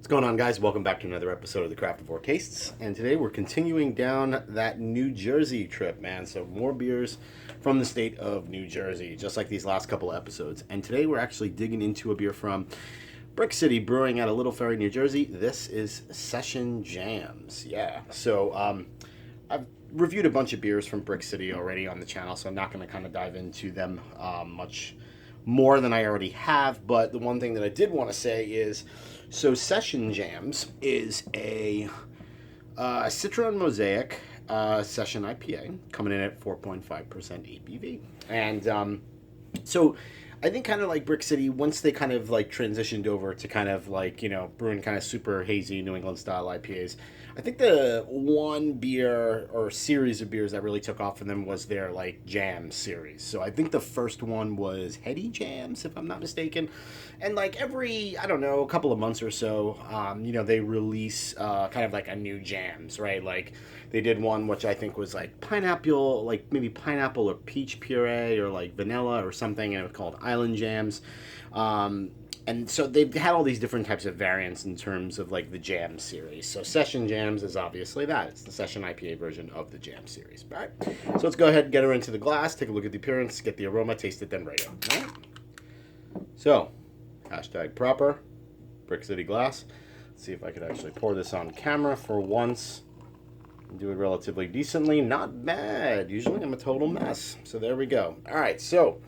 What's going on, guys? Welcome back to another episode of the Craftavore Tastes. And today we're continuing down that New Jersey trip, man. So more beers from the state of New Jersey, just like these last couple of episodes. And today we're actually digging into a beer from Brix City Brewing out of Little Ferry, New Jersey. This is Session Jams. Yeah. So I've reviewed a bunch of beers from Brix City already on the channel, so I'm not going to kind of dive into them much more than I already have. But the one thing that I did want to say is, so Session Jams is a Citron Mosaic Session IPA coming in at 4.5% ABV. And so I think kind of like Brix City, once they kind of like transitioned over to kind of like, you know, brewing kind of super hazy New England style IPAs, I think the one beer or series of beers that really took off for them was their like jam series. So I think the first one was Heady Jams, if I'm not mistaken. And like every, I don't know, a couple of months or so, you know, they release kind of like a new jams, right? Like they did one which I think was like pineapple, like maybe pineapple or peach puree or like vanilla or something, and it was called Island Jams. And so they've had all these different types of variants in terms of like the jam series. So Session Jams is obviously that. It's the Session IPA version of the jam series. All right. So let's go ahead and get her into the glass, take a look at the appearance, get the aroma, taste it, then rate it. All right. So, hashtag proper, Brix City glass. Let's see if I could actually pour this on camera for once. Do it relatively decently. Not bad. Usually I'm a total mess. So there we go. All right. So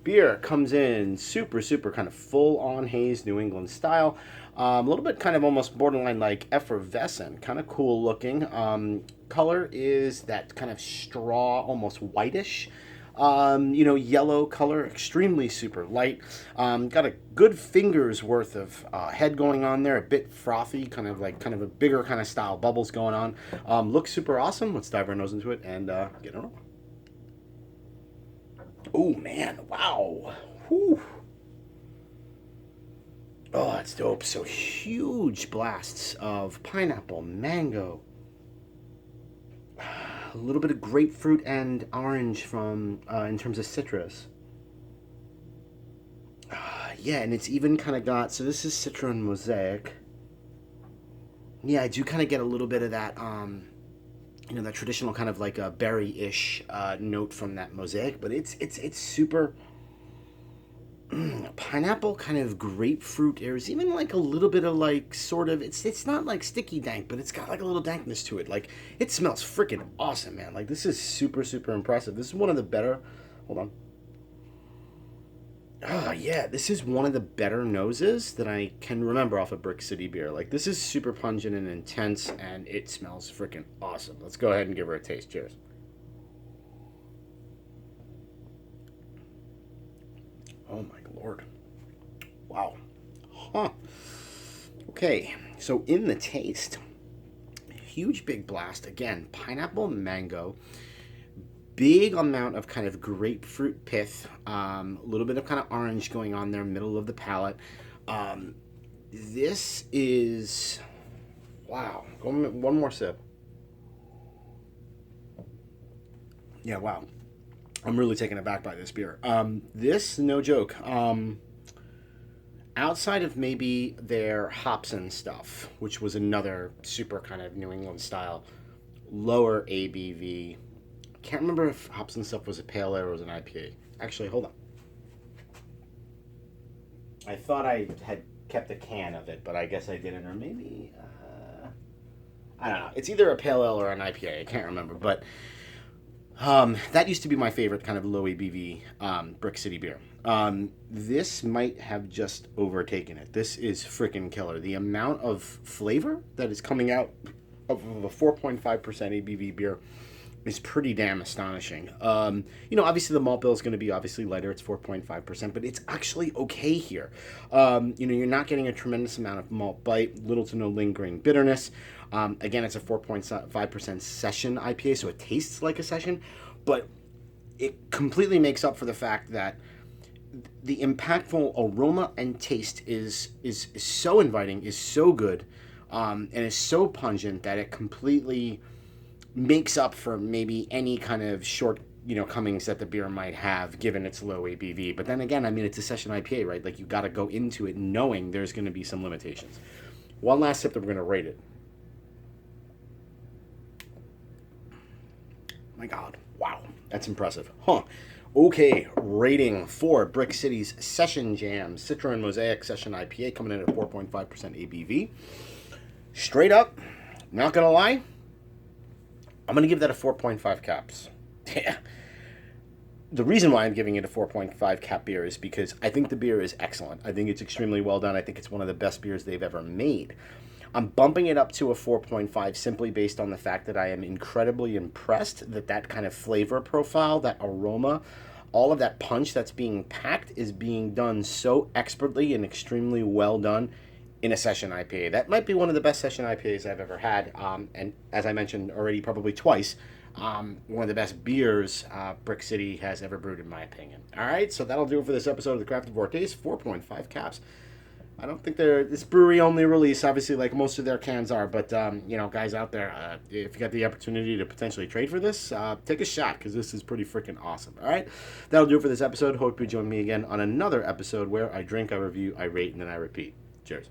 beer comes in super kind of full-on haze New England style. A little bit kind of almost borderline like effervescent, kind of cool looking. Color is that kind of straw, almost whitish, you know, yellow color, extremely super light. Got a good finger's worth of head going on there, a bit frothy, kind of a bigger kind of style bubbles going on. Looks super awesome. Let's dive our nose into it and get it on. Oh, man. Wow. Whew. Oh, it's dope. So huge blasts of pineapple, mango, a little bit of grapefruit and orange from in terms of citrus. Yeah, and it's even kind of got, so this is Citron Mosaic. Yeah, I do kind of get a little bit of that you know, that traditional kind of like a berry-ish note from that Mosaic, but it's super pineapple, kind of grapefruit. There's even like a little bit of like sort of, it's not like sticky dank, but it's got like a little dankness to it. Like it smells freaking awesome, man. Like this is super impressive. This is one of the better, hold on. Oh, yeah, this is one of the better noses that I can remember off of Brix City beer. Like, this is super pungent and intense, and it smells freaking awesome. Let's go ahead and give her a taste. Cheers. Oh, my Lord. Wow. Huh. Okay, so in the taste, huge big blast. Again, pineapple, mango, big amount of kind of grapefruit pith, a little bit of kind of orange going on there, middle of the palate. This is, wow. One more sip. Yeah, wow. I'm really taken aback by this beer. This, no joke, outside of maybe their Hobson stuff, which was another super kind of New England style, lower ABV. Can't remember if Hobson stuff was a pale ale or was an IPA. Actually, hold on. I thought I had kept a can of it, but I guess I didn't. Or maybe, I don't know. It's either a pale ale or an IPA. I can't remember. But that used to be my favorite kind of low ABV Brix City beer. This might have just overtaken it. This is freaking killer. The amount of flavor that is coming out of a 4.5% ABV beer is pretty damn astonishing. You know, obviously the malt bill is going to be obviously lighter. It's 4.5%, but it's actually okay here. You know, you're not getting a tremendous amount of malt bite, little to no lingering bitterness. Again, it's a 4.5% session IPA, so it tastes like a session, but it completely makes up for the fact that the impactful aroma and taste is so inviting, is so good, and is so pungent that it completely makes up for maybe any kind of shortcomings that the beer might have given its low ABV. But then again, I mean, it's a session IPA, right? Like you got to go into it knowing there's going to be some limitations. One last sip that we're going to rate it. My God. Wow. That's impressive. Huh. Okay. Rating for Brix City's Session Jams. Citra and Mosaic Session IPA coming in at 4.5% ABV. Straight up, not going to lie, I'm going to give that a 4.5 caps. Yeah. The reason why I'm giving it a 4.5 cap beer is because I think the beer is excellent. I think it's extremely well done. I think it's one of the best beers they've ever made. I'm bumping it up to a 4.5 simply based on the fact that I am incredibly impressed that kind of flavor profile, that aroma, all of that punch that's being packed is being done so expertly and extremely well done in a session IPA. That might be one of the best session IPAs I've ever had. And as I mentioned already probably twice, one of the best beers Brix City has ever brewed, in my opinion. All right, so that'll do it for this episode of the Craftavore Tastes. 4.5 caps. I don't think this brewery only release, obviously, like most of their cans are. But, guys out there, if you got the opportunity to potentially trade for this, take a shot because this is pretty freaking awesome. All right, that'll do it for this episode. Hope you join me again on another episode where I drink, I review, I rate, and then I repeat. Cheers.